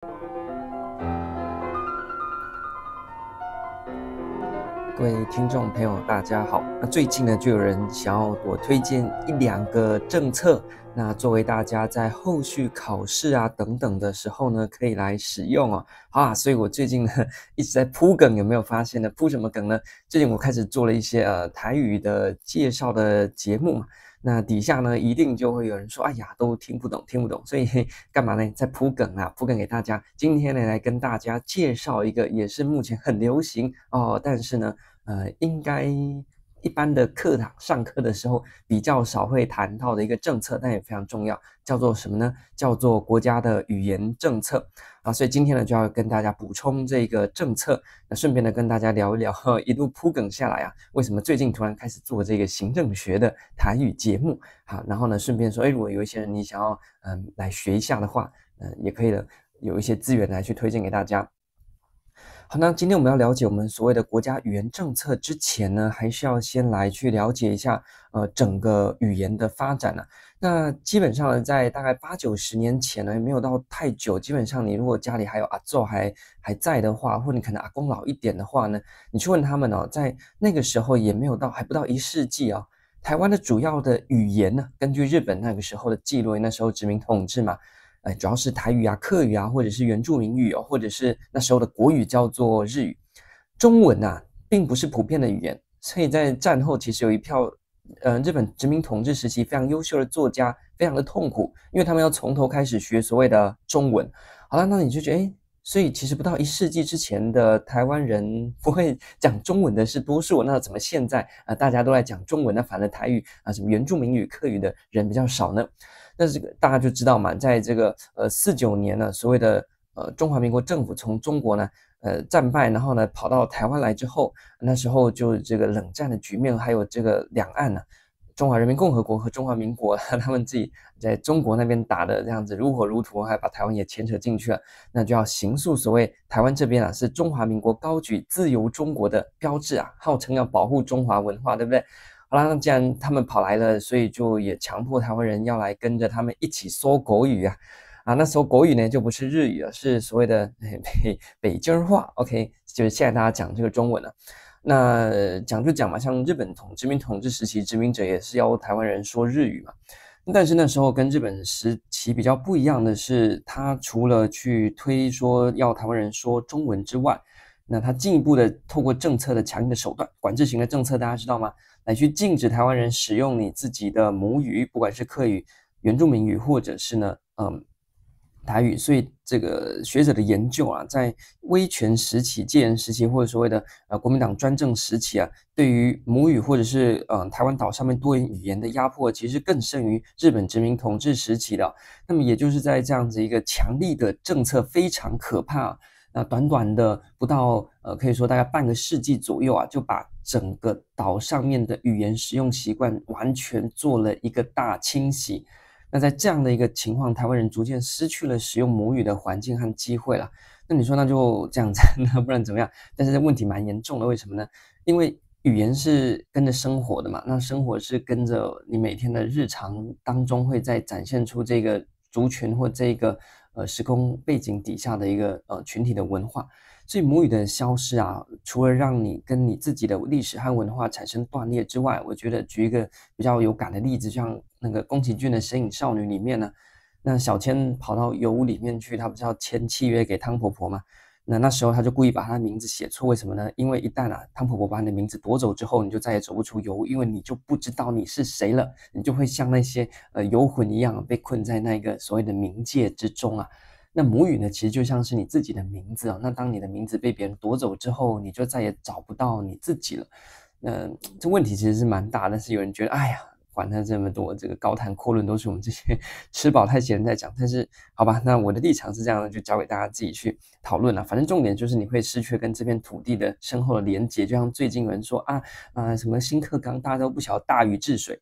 各位听众朋友，大家好。那最近呢，就有人想要我推荐一两个政策，那作为大家在后续考试啊等等的时候呢，可以来使用哦。所以我最近呢一直在铺梗，有没有发现呢？铺什么梗呢？最近我开始做了一些台语的介绍的节目嘛。那底下呢，一定就会有人说：“哎呀，都听不懂，听不懂。”所以干嘛呢？在铺梗啊，铺梗给大家。今天呢，来跟大家介绍一个，也是目前很流行哦，但是呢。应该一般的课堂上课的时候比较少会谈到的一个政策，但也非常重要，叫做什么呢？叫做国家的语言政策啊。所以今天呢，就要跟大家补充这个政策，那顺便呢跟大家聊一聊，一路铺梗下来啊，为什么最近突然开始做这个行政学的台语节目？好，然后呢顺便说，如果有一些人你想要来学一下的话，也可以的，有一些资源来去推荐给大家。好，那今天我们要了解我们所谓的国家语言政策之前呢，还是要先来去了解一下，整个语言的发展啊。那基本上呢，在大概80-90年前呢，也没有到太久。基本上你如果家里还有阿祖还在的话，或你可能阿公老一点的话呢，你去问他们哦，在那个时候也没有到，还不到1世纪哦。台湾的主要的语言呢，根据日本那个时候的记录，那时候殖民统治嘛。主要是台语啊、客语啊，或者是原住民语哦，或者是那时候的国语叫做日语。中文啊，并不是普遍的语言，所以在战后其实有一票，日本殖民统治时期非常优秀的作家，非常的痛苦，因为他们要从头开始学所谓的中文。好了，那你就觉得，所以其实不到1世纪之前的台湾人不会讲中文的是多数，那怎么现在大家都在讲中文，那反而台语啊什么原住民语、客语的人比较少呢？那这个大家就知道嘛，在这个49年呢，所谓的中华民国政府从中国呢战败，然后呢跑到台湾来之后，那时候就这个冷战的局面，还有这个两岸呢，中华人民共和国和中华民国他们自己在中国那边打的这样子如火如荼，还把台湾也牵扯进去了，那就要形塑所谓台湾这边啊是中华民国高举自由中国的标志啊，号称要保护中华文化，对不对？好啦，那既然他们跑来了，所以就也强迫台湾人要来跟着他们一起说国语啊。那时候国语呢就不是日语了，是所谓的北京话。OK， 就是现在大家讲这个中文了。那讲就讲嘛，像日本殖民统治时期，殖民者也是要台湾人说日语嘛。但是那时候跟日本时期比较不一样的是，他除了去推说要台湾人说中文之外，那他进一步的透过政策的强硬的手段，管制型的政策，大家知道吗？来去禁止台湾人使用你自己的母语，不管是客语、原住民语，或者是呢，台语。所以这个学者的研究啊，在威权时期、戒严时期，或者所谓的国民党专政时期啊，对于母语或者是台湾岛上面多元语言的压迫，其实更胜于日本殖民统治时期的。那么也就是在这样子一个强力的政策，非常可怕。那短短的不到可以说大概半个世纪左右啊，就把整个岛上面的语言使用习惯完全做了一个大清洗。那在这样的一个情况，台湾人逐渐失去了使用母语的环境和机会了。那你说那就这样子，那不然怎么样？但是问题蛮严重的，为什么呢？因为语言是跟着生活的嘛，那生活是跟着你每天的日常当中会在展现出这个族群或这个时空背景底下的一个群体的文化。所以母语的消失啊，除了让你跟你自己的历史和文化产生断裂之外，我觉得举一个比较有感的例子，像那个宫崎骏的《神隐少女》里面呢，那小千跑到油屋里面去，他不是要签契约给汤婆婆吗？那时候他就故意把他的名字写错，为什么呢？因为一旦汤婆婆把你的名字夺走之后，你就再也走不出油屋，因为你就不知道你是谁了，你就会像那些游魂一样被困在那个所谓的冥界之中啊。那母语呢，其实就像是你自己的名字啊。那当你的名字被别人夺走之后，你就再也找不到你自己了。这问题其实是蛮大，但是有人觉得，哎呀，管他这么多，这个高谈阔论都是我们这些吃饱太闲人在讲。但是好吧，那我的立场是这样的，就交给大家自己去讨论了。反正重点就是你会失去跟这片土地的深厚的连结。就像最近有人说什么新课纲大家都不晓得大禹治水。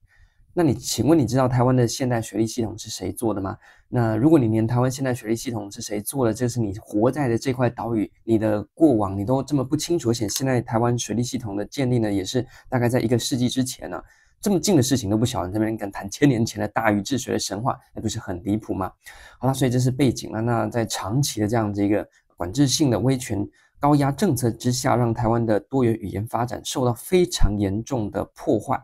那请问你知道台湾的现代学历系统是谁做的吗？那如果你连台湾现代学历系统是谁做的，就是你活在的这块岛屿，你的过往你都这么不清楚，而且现在台湾学历系统的建立呢，也是大概在1个世纪之前呢。这么近的事情都不晓得，这边敢谈千年前的大禹治水的神话，那不是很离谱吗？好了，所以这是背景了。那在长期的这样的一个管制性的威权高压政策之下，让台湾的多元语言发展受到非常严重的破坏。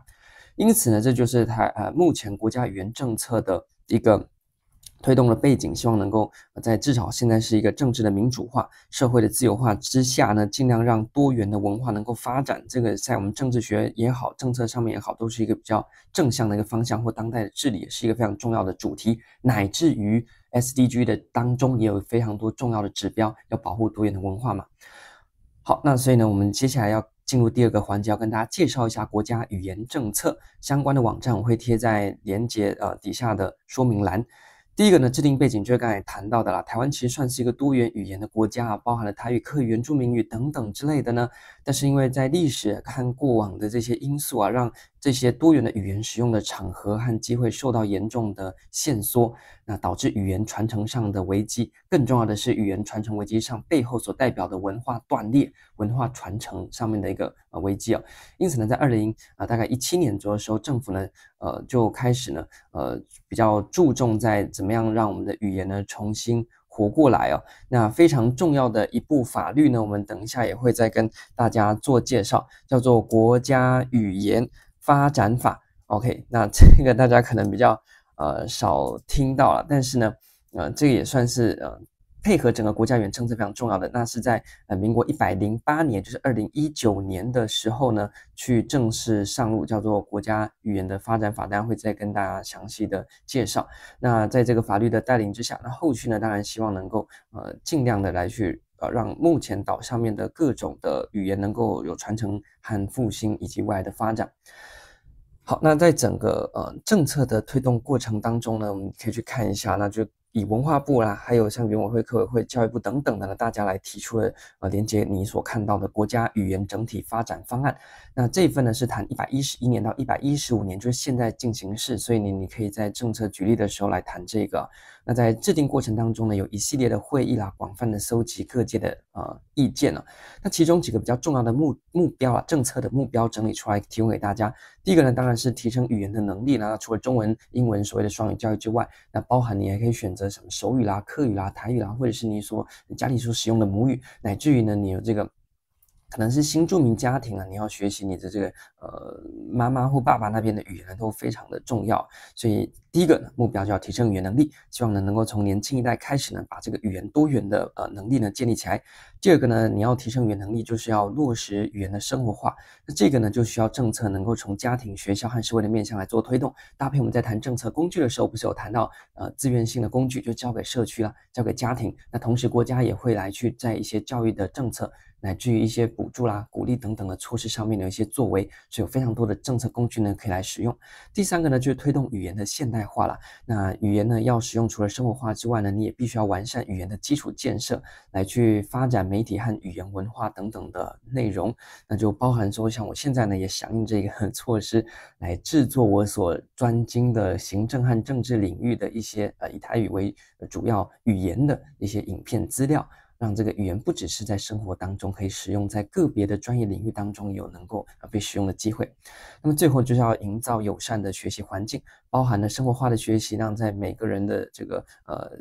因此呢，这就是目前国家语言政策的一个推动的背景，希望能够在至少现在是一个政治的民主化、社会的自由化之下呢，尽量让多元的文化能够发展。这个在我们政治学也好，政策上面也好，都是一个比较正向的一个方向，或当代的治理也是一个非常重要的主题，乃至于 SDG 的当中也有非常多重要的指标，要保护多元的文化嘛。好，那所以呢，我们接下来要进入第二个环节，要跟大家介绍一下国家语言政策相关的网站，我会贴在连结底下的说明栏。第一个呢，制定背景就是刚才谈到的啦，台湾其实算是一个多元语言的国家啊，包含了台语、客语、原住民语等等之类的呢。但是因为在历史和过往的这些因素啊，让这些多元的语言使用的场合和机会受到严重的限缩，那导致语言传承上的危机。更重要的是，语言传承危机上背后所代表的文化断裂、文化传承上面的一个危机啊。因此呢，在大概17年左右的时候，政府呢就开始呢比较注重在怎么样让我们的语言呢重新活过来哦。那非常重要的一部法律呢，我们等一下也会再跟大家做介绍，叫做《国家语言发展法》。OK， 那这个大家可能比较少听到了，但是呢，这个也算是配合整个国家语言政策非常重要的。那是在民国108年，就是2019年的时候呢，去正式上路，叫做《国家语言的发展法》，当然会再跟大家详细的介绍。那在这个法律的带领之下，那后续呢，当然希望能够尽量的来去让目前岛上面的各种的语言能够有传承和复兴以及未来的发展。好，那在整个政策的推动过程当中呢，我们可以去看一下，那就以文化部啦，还有像原委会、科委会、教育部等等的呢，大家来提出了连接你所看到的国家语言整体发展方案。那这一份呢是谈111年到115年，就是现在进行式，所以你可以在政策举例的时候来谈这个。那在制定过程当中呢，有一系列的会议啦，广泛的搜集各界的意见啊。那其中几个比较重要的目标啊，政策的目标整理出来提供给大家。第一个呢，当然是提升语言的能力啦。那除了中文、英文所谓的双语教育之外，那包含你还可以选择什么手语啦、客语啦、台语啦，或者是你家里所使用的母语，乃至于呢，你有这个可能是新住民家庭啊，你要学习你的这个妈妈或爸爸那边的语言呢，都非常的重要。所以第一个目标就要提升语言能力，希望呢能够从年轻一代开始呢，把这个语言多元的能力呢建立起来。第二个呢，你要提升语言能力，就是要落实语言的生活化。那这个呢，就需要政策能够从家庭、学校和社会的面向来做推动。搭配我们在谈政策工具的时候，不是有谈到自愿性的工具，就交给社区啦，交给家庭。那同时国家也会来去在一些教育的政策，乃至于一些补助啦、鼓励等等的措施上面的一些作为，所以有非常多的政策工具呢可以来使用。第三个呢，就是推动语言的现代化啦。那语言呢要使用，除了生活化之外呢，你也必须要完善语言的基础建设，来去发展媒体和语言文化等等的内容。那就包含说，像我现在呢也响应这个措施，来制作我所专精的行政和政治领域的一些以台语为主要语言的一些影片资料。让这个语言不只是在生活当中可以使用，在个别的专业领域当中有能够被使用的机会。那么最后就是要营造友善的学习环境，包含了生活化的学习，让在每个人的这个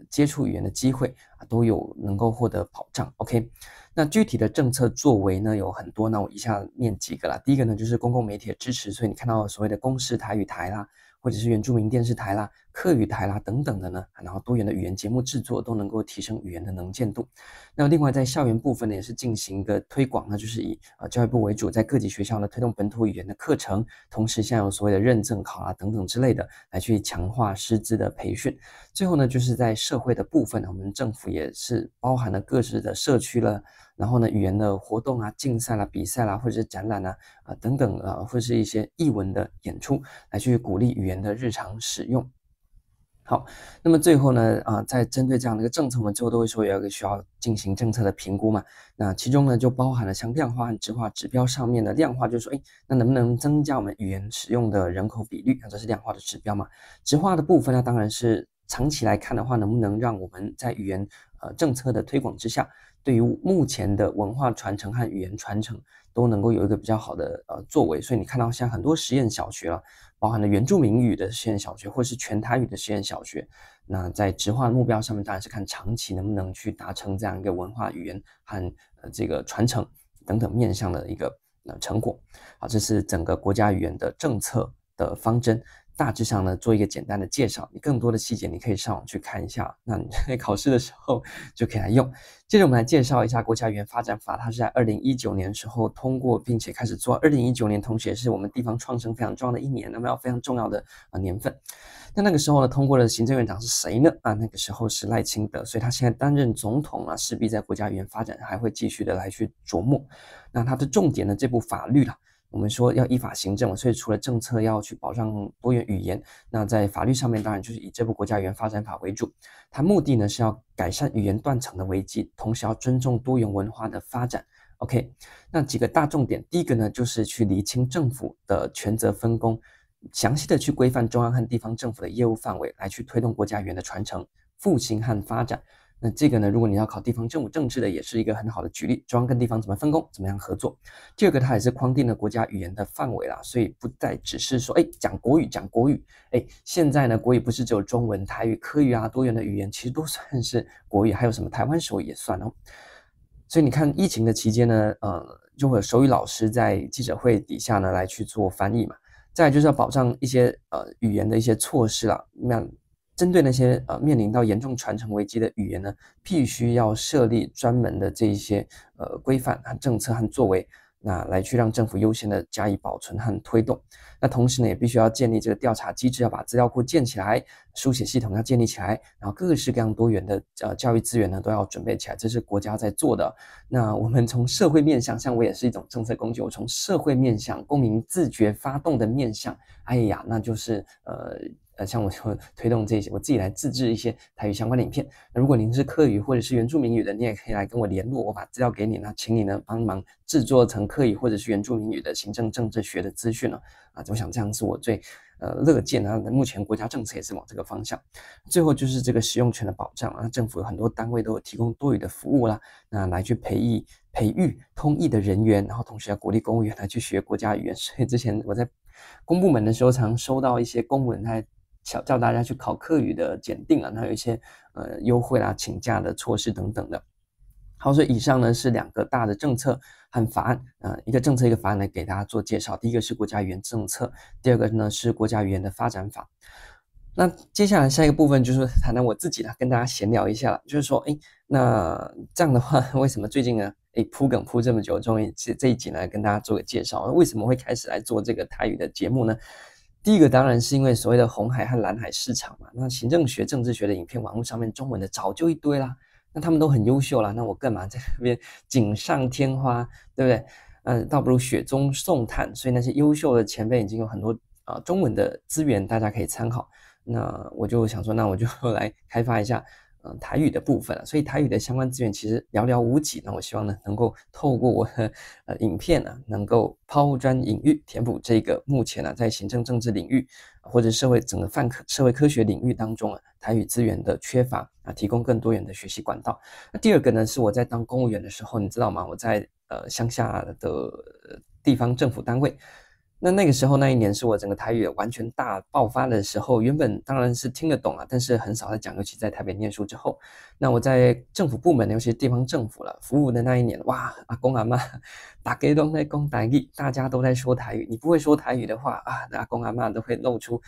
接触语言的机会都有能够获得保障。OK， 那具体的政策作为呢有很多，那我以下念几个啦。第一个呢就是公共媒体的支持，所以你看到所谓的公视台语台啦，或者是原住民电视台啦、客语台啦等等的呢，然后多元的语言节目制作都能够提升语言的能见度。那另外在校园部分呢，也是进行一个推广呢，就是以教育部为主，在各级学校呢推动本土语言的课程，同时像有所谓的认证考等等之类的，来去强化师资的培训。最后呢，就是在社会的部分，我们政府也是包含了各式的社区了。然后呢，语言的活动啊、竞赛啦、比赛啦，或者是展览啊、等等或者是一些艺文的演出，来去鼓励语言的日常使用。好，那么最后呢，在针对这样的一个政策，我们最后都会说有一个需要进行政策的评估嘛。那其中呢，就包含了像量化和质化指标上面的量化，就是说，那能不能增加我们语言使用的人口比率？这是量化的指标嘛。质化的部分呢，当然是长期来看的话，能不能让我们在语言政策的推广之下，对于目前的文化传承和语言传承都能够有一个比较好的作为。所以你看到像很多实验小学了，包含了原住民语的实验小学或是全台语的实验小学，那在质化的目标上面当然是看长期能不能去达成这样一个文化语言和这个传承等等面向的一个成果。好，这是整个国家语言的政策的方针。大致上呢，做一个简单的介绍，你更多的细节你可以上网去看一下，那你在考试的时候就可以来用。接着我们来介绍一下国家语言发展法，它是在2019年时候通过并且开始做。2019年同时也是我们地方创生非常重要的一年，那么非常重要的年份。那个时候呢，通过的行政院长是谁呢？那个时候是赖清德，所以他现在担任总统啊，势必在国家语言发展还会继续的来去琢磨。那它的重点呢，这部法律啦，我们说要依法行政，所以除了政策要去保障多元语言，那在法律上面当然就是以这部国家语言发展法为主。它目的呢是要改善语言断层的危机，同时要尊重多元文化的发展。OK， 那几个大重点，第一个呢就是去厘清政府的权责分工，详细的去规范中央和地方政府的业务范围，来去推动国家语言的传承、复兴和发展。那这个呢，如果你要考地方政府政治的，也是一个很好的举例，中央跟地方怎么分工，怎么样合作。第二个，它也是框定了国家语言的范围啦，所以不再只是说，讲国语，现在呢，国语不是只有中文、台语、客语啊，多元的语言其实都算是国语，还有什么台湾手语也算哦。所以你看疫情的期间呢，就会有手语老师在记者会底下呢来去做翻译嘛。再来就是要保障一些语言的一些措施啦，那针对那些面临到严重传承危机的语言呢，必须要设立专门的这一些规范和政策和作为，那来去让政府优先的加以保存和推动。那同时呢，也必须要建立这个调查机制，要把资料库建起来，书写系统要建立起来，然后各式各样多元的教育资源呢都要准备起来，这是国家在做的。那我们从社会面向，像我也是一种政策工具，我从社会面向、公民自觉发动的面向，那就是像我就推动这些，我自己来自制一些台语相关的影片。那如果您是客语或者是原住民语的，你也可以来跟我联络，我把资料给你，那请你呢帮忙制作成客语或者是原住民语的行政政治学的资讯了。我想这样是我最乐见啊。目前国家政策也是往这个方向。最后就是这个使用权的保障啊，政府有很多单位都有提供多语的服务啦，那来去培育通译的人员，然后同时要鼓励公务员来去学国家语言。所以之前我在公部门的时候，常收到一些公文来叫大家去考客语的检定啊，那有一些优惠啦、请假的措施等等的。好，所以以上呢是两个大的政策和法案，一个政策一个法案来给大家做介绍。第一个是国家语言政策，第二个呢是国家语言的发展法。那接下来下一个部分就是谈谈我自己啦，跟大家闲聊一下啦，就是说，那这样的话，为什么最近呢，铺梗铺这么久，终于这一集呢跟大家做个介绍，为什么会开始来做这个台语的节目呢？第一个当然是因为所谓的红海和蓝海市场嘛，那行政学、政治学的影片，网络上面中文的早就一堆啦，那他们都很优秀啦，那我干嘛在那边锦上添花，对不对？倒不如雪中送炭，所以那些优秀的前辈已经有很多中文的资源，大家可以参考。那我就想说，那我就来开发一下台语的部分了。所以台语的相关资源其实寥寥无几。那我希望呢，能够透过我的影片呢，能够抛砖引玉，填补这个目前在行政政治领域或者整个社会科学领域当中台语资源的缺乏提供更多元的学习管道。那第二个呢，是我在当公务员的时候，你知道吗？我在乡下的地方政府单位。那个时候那一年是我整个台语完全大爆发的时候，原本当然是听得懂但是很少在讲，尤其在台北念书之后，那我在政府部门，尤其是地方政府了服务的那一年，哇，阿公阿嬷大家都在讲台语，大家都在说台语，你不会说台语的话阿公阿嬷都会露出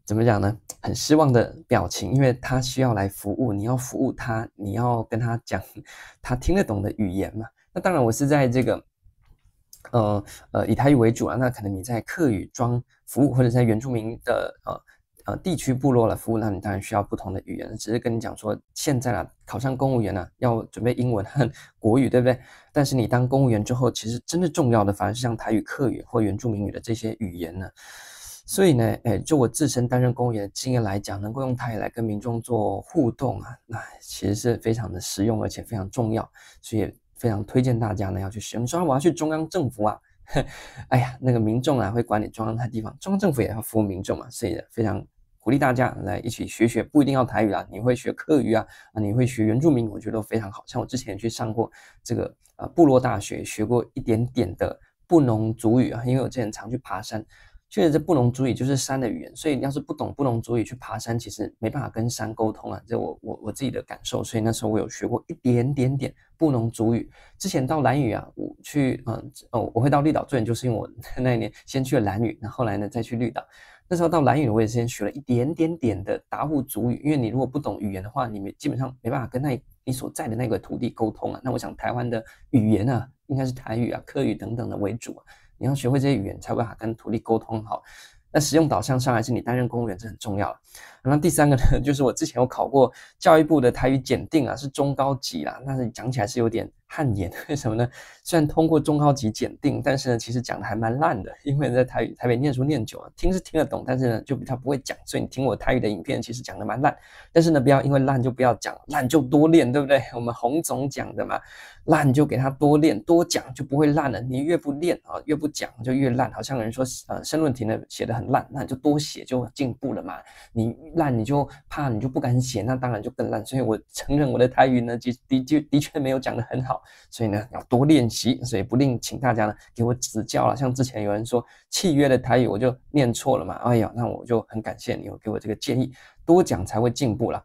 怎么讲呢？很失望的表情，因为他需要来服务，你要服务他，你要跟他讲他听得懂的语言嘛。那当然我是在这个以台语为主那可能你在客语庄服务，或者在原住民的地区部落服务，那你当然需要不同的语言。只是跟你讲说，现在考上公务员要准备英文和国语，对不对？但是你当公务员之后，其实真的重要的反而是像台语、客语或原住民语的这些语言呢。所以呢，就我自身担任公务员的经验来讲，能够用台语来跟民众做互动那其实是非常的实用，而且非常重要，所以非常推荐大家呢要去使用。说我要去中央政府那个民众会管理中央的地方，中央政府也要服务民众嘛，所以非常鼓励大家来一起学学，不一定要台语啊，你会学客语啊，你会学原住民，我觉得都非常好。像我之前去上过这个部落大学，学过一点点的布农族语啊，因为我之前常去爬山。确实，这布农族语就是山的语言，所以你要是不懂布农族语去爬山，其实没办法跟山沟通啊。这我自己的感受，所以那时候我有学过一点点布农族语。之前到兰屿啊，我去我会到绿岛最远就是因为我那一年先去了兰屿，然后后来呢再去绿岛。那时候到兰屿，我也先学了一点点的达悟族语，因为你如果不懂语言的话，你基本上没办法跟你所在的那个土地沟通啊。那我想台湾的语言啊，应该是台语啊、客语等等的为主啊。你要学会这些语言，才有办法跟土地沟通好。那实用导向上还是你担任公务员，这很重要了。那第三个呢，就是我之前有考过教育部的台语检定啊，是中高级啦。但是讲起来是有点汗颜，为什么呢？虽然通过中高级检定，但是呢，其实讲的还蛮烂的。因为在台北念书念久了，听是听得懂，但是呢，就比较不会讲。所以你听我台语的影片，其实讲的蛮烂。但是呢，不要因为烂就不要讲，烂就多练，对不对？我们洪总讲的嘛，烂就给他多练，多讲就不会烂了。你越不练啊，越不讲就越烂。好像有人说，申论题呢写得很烂，那你就多写就进步了嘛。你烂你就怕你就不敢写，那当然就更烂。所以我承认我的台语呢，的确没有讲得很好，所以呢要多练习。所以不吝请大家呢给我指教了。像之前有人说契约的台语我就念错了嘛，哎呀，那我就很感谢你给我这个建议，多讲才会进步啦。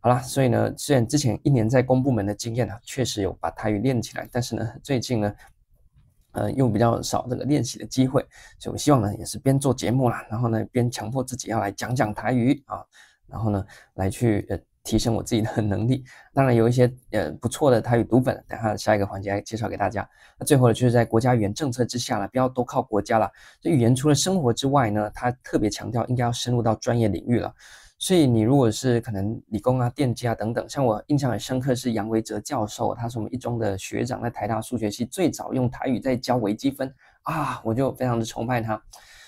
好啦，所以呢，虽然之前1年在公部门的经验啊，确实有把台语练起来，但是呢，最近呢，又比较少这个练习的机会，所以我希望呢，也是边做节目啦，然后呢，边强迫自己要来讲台语啊，然后呢，来去提升我自己的能力。当然有一些不错的台语读本，等下一个环节来介绍给大家。那最后呢，就是在国家语言政策之下呢，不要都靠国家了。这语言除了生活之外呢，它特别强调应该要深入到专业领域了。所以你如果是可能理工啊、电机啊等等，像我印象很深刻是杨维哲教授，他是我们一中的学长，在台大数学系最早用台语在教微积分啊，我就非常的崇拜他。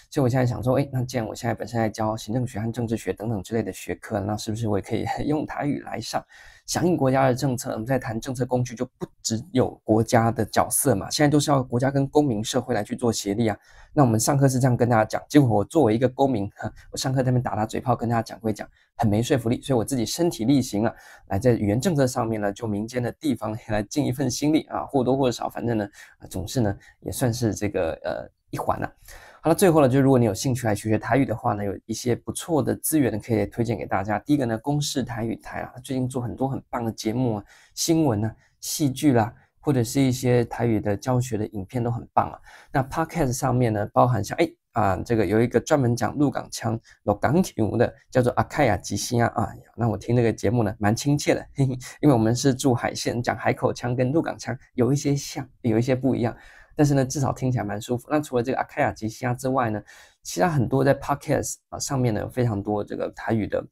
所以我现在想说，那既然我现在本身在教行政学和政治学等等之类的学科，那是不是我也可以用台语来上？响应国家的政策，我们在谈政策工具就不只有国家的角色嘛，现在都是要国家跟公民社会来去做协力啊。那我们上课是这样跟大家讲，结果我作为一个公民，我上课在那边打嘴炮跟大家讲归讲，很没说服力，所以我自己身体力行了，来在语言政策上面呢，就民间的地方来尽一份心力啊，或多或少，反正呢，总是呢也算是这个一环了。好了，最后呢，就如果你有兴趣来学台语的话呢，有一些不错的资源可以推荐给大家。第一个呢，公视台语台啊，最近做很多很棒的节目啊，新闻啊、戏剧啦，或者是一些台语的教学的影片都很棒啊。那 Podcast 上面呢，包含像这个有一个专门讲鹿港腔、鹿港腔的，叫做阿凯亚吉西亚啊。那我听这个节目呢，蛮亲切的，嘿嘿，因为我们是住海线，讲海口腔跟鹿港腔有一些像，有一些不一样。但是呢，至少听起来蛮舒服。那除了这个阿凯亚吉西亚之外呢，其他很多在 Podcast 上面呢有非常多这个台语的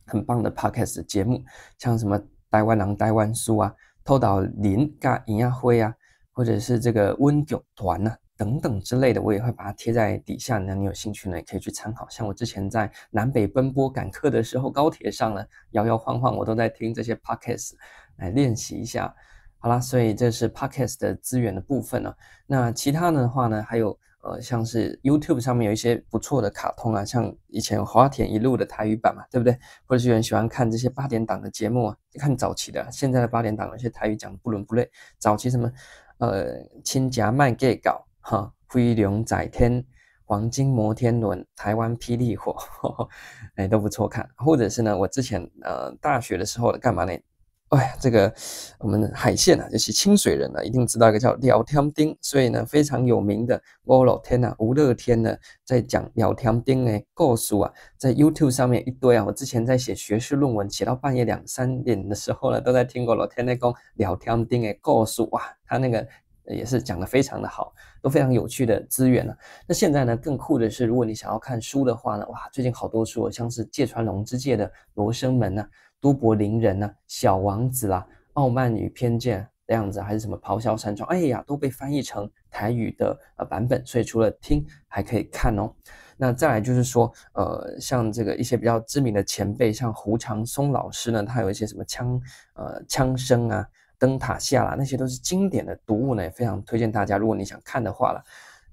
很棒的 Podcast 的节目，像什么台湾人台湾书啊、偷岛林跟尹亚辉啊，或者是这个温酒团啊等等之类的，我也会把它贴在底下呢。你有兴趣呢，也可以去参考。像我之前在南北奔波赶课的时候，高铁上呢摇摇晃晃，我都在听这些 Podcast 来练习一下。好啦，所以这是 Podcast 的资源的部分了。那其他的话呢，还有像是 YouTube 上面有一些不错的卡通啊，像以前有花田一路的台语版嘛，对不对？或者是有人喜欢看这些8点档的节目啊，看早期的，现在的8点档有些台语讲不伦不类。早期什么亲家卖给搞哈，飞龙在天、黄金摩天轮、台湾霹雳火，都不错看。或者是呢，我之前大学的时候干嘛呢？这个我们海线啊，就是清水人啊，一定知道一个叫廖天丁，所以呢非常有名的吴乐天啊，吴乐天呢在讲廖天丁的故事啊，在 YouTube 上面一堆啊。我之前在写学士论文，写到半夜2、3点的时候呢，都在听吴乐天在讲廖天丁的故事哇，他那个也是讲得非常的好，都非常有趣的资源啊。那现在呢更酷的是，如果你想要看书的话呢，哇，最近好多书，像是芥川龙之介的《罗生门》啊。都柏林人啊，小王子啦，傲慢与偏见这样子，还是什么咆哮山庄，都被翻译成台语的版本，所以除了听还可以看哦。那再来就是说，像这个一些比较知名的前辈，像胡长松老师呢，他有一些什么枪声啊、灯塔下啦，那些都是经典的读物呢，也非常推荐大家，如果你想看的话啦。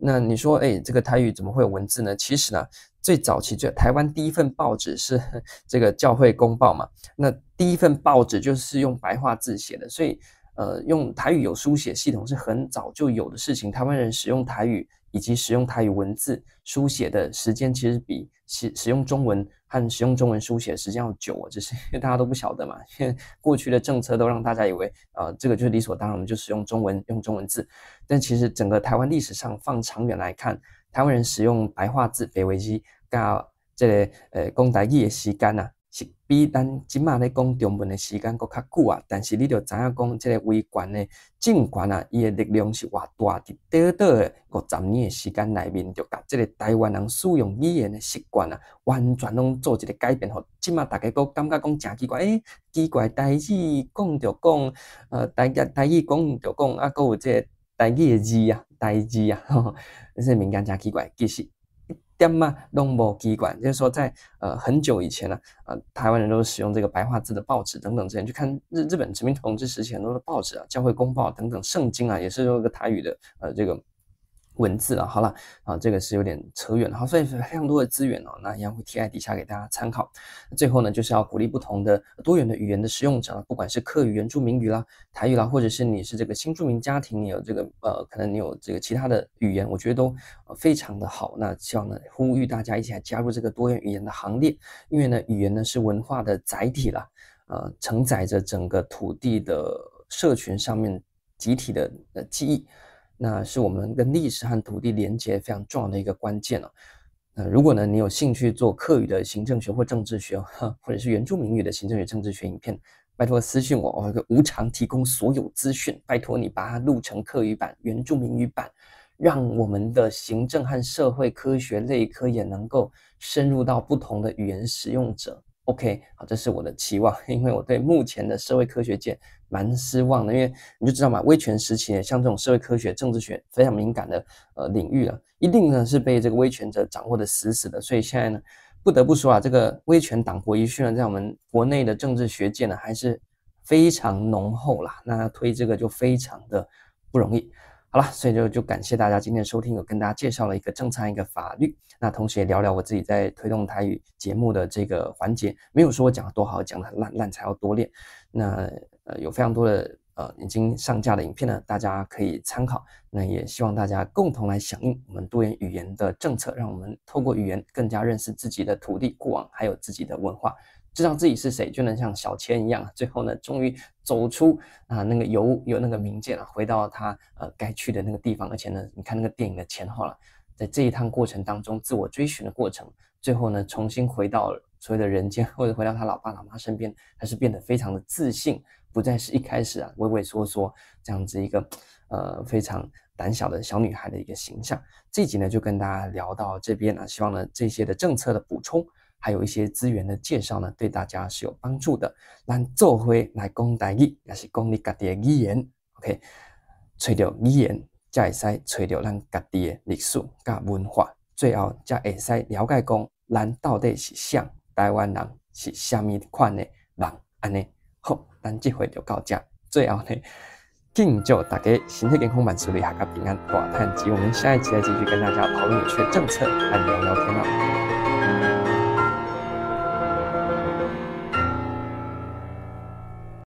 那你说，这个台语怎么会有文字呢？其实呢，最早期台湾第一份报纸是这个教会公报嘛，那第一份报纸就是用白话字写的，所以用台语有书写系统是很早就有的事情。台湾人使用台语以及使用台语文字书写的时间，其实比使用中文和使用中文书写的时间要久只是因为大家都不晓得嘛，因为过去的政策都让大家以为这个就是理所当然，我们就使用中文用中文字。但其实整个台湾历史上放长远来看，台湾人使用白话字白话字甲这个讲台语的时间是比咱即马咧讲中文的时间搁较久但是你就知影讲这个威权的政权伊的力量是偌大，伫短短的50年的时间内面，就甲这个台湾人使用语言的习惯完全拢做一个改变，互即马大家都感觉讲真奇怪，奇怪台语讲就讲，台语讲就讲，搁有这个台语的字台字这民间真奇怪，其实一点拢无奇怪，就是说在很久以前台湾人都使用这个白话字的报纸等等之前，去看日本殖民统治时期很多的报纸教会公报等等，圣经也是用一个台语的这个文字好了这个是有点扯远了所以非常多的资源那一样会贴在底下给大家参考。最后呢，就是要鼓励不同的多元的语言的使用者，不管是客语、原住民语啦、台语啦，或者是你是这个新住民家庭，你有这个可能你有这个其他的语言，我觉得都非常的好。那希望呢，呼吁大家一起来加入这个多元语言的行列，因为呢，语言呢是文化的载体啦，承载着整个土地的社群上面集体的记忆。那是我们跟历史和土地连结非常重要的一个关键如果呢你有兴趣做客语的行政学或政治学或者是原住民语的行政学政治学影片，拜托私讯我，我会无偿提供所有资讯，拜托你把它录成客语版、原住民语版，让我们的行政和社会科学类科也能够深入到不同的语言使用者。OK， 好，这是我的期望，因为我对目前的社会科学界蛮失望的，因为你就知道嘛，威权时期像这种社会科学、政治学非常敏感的领域一定呢是被这个威权者掌握的死死的，所以现在呢，不得不说这个威权党国遗绪呢，在我们国内的政治学界呢还是非常浓厚啦，那推这个就非常的不容易。好了，所以就感谢大家今天的收听，有跟大家介绍了一个政策、一个法律，那同时也聊聊我自己在推动台语节目的这个环节，没有说我讲的多好，讲的很烂，烂才要多练。那有非常多的已经上架的影片呢，大家可以参考。那也希望大家共同来响应我们多元语言的政策，让我们透过语言更加认识自己的土地过往，还有自己的文化。知道自己是谁，就能像小千一样，最后呢，终于走出那个有那个冥界回到他该去的那个地方。而且呢，你看那个电影的前后在这一趟过程当中，自我追寻的过程，最后呢，重新回到所谓的人间，或者回到他老爸老妈身边，还是变得非常的自信，不再是一开始畏畏缩缩这样子一个非常胆小的小女孩的一个形象。这一集呢，就跟大家聊到这边希望呢这些的政策的补充，还有一些资源的介绍呢，对大家是有帮助的。咱做伙来讲台语，也是讲你家己的语言。OK， 找到语言，才会使找到咱家己的历史甲文化，最后才会使了解讲咱到底是啥台湾人，是啥物款的人安尼。好，咱这回就到这。最后呢，敬祝大家身体健康，万事如意，阖家平安，大赚钱。我们下一集再继续跟大家讨论有趣的政策和聊聊天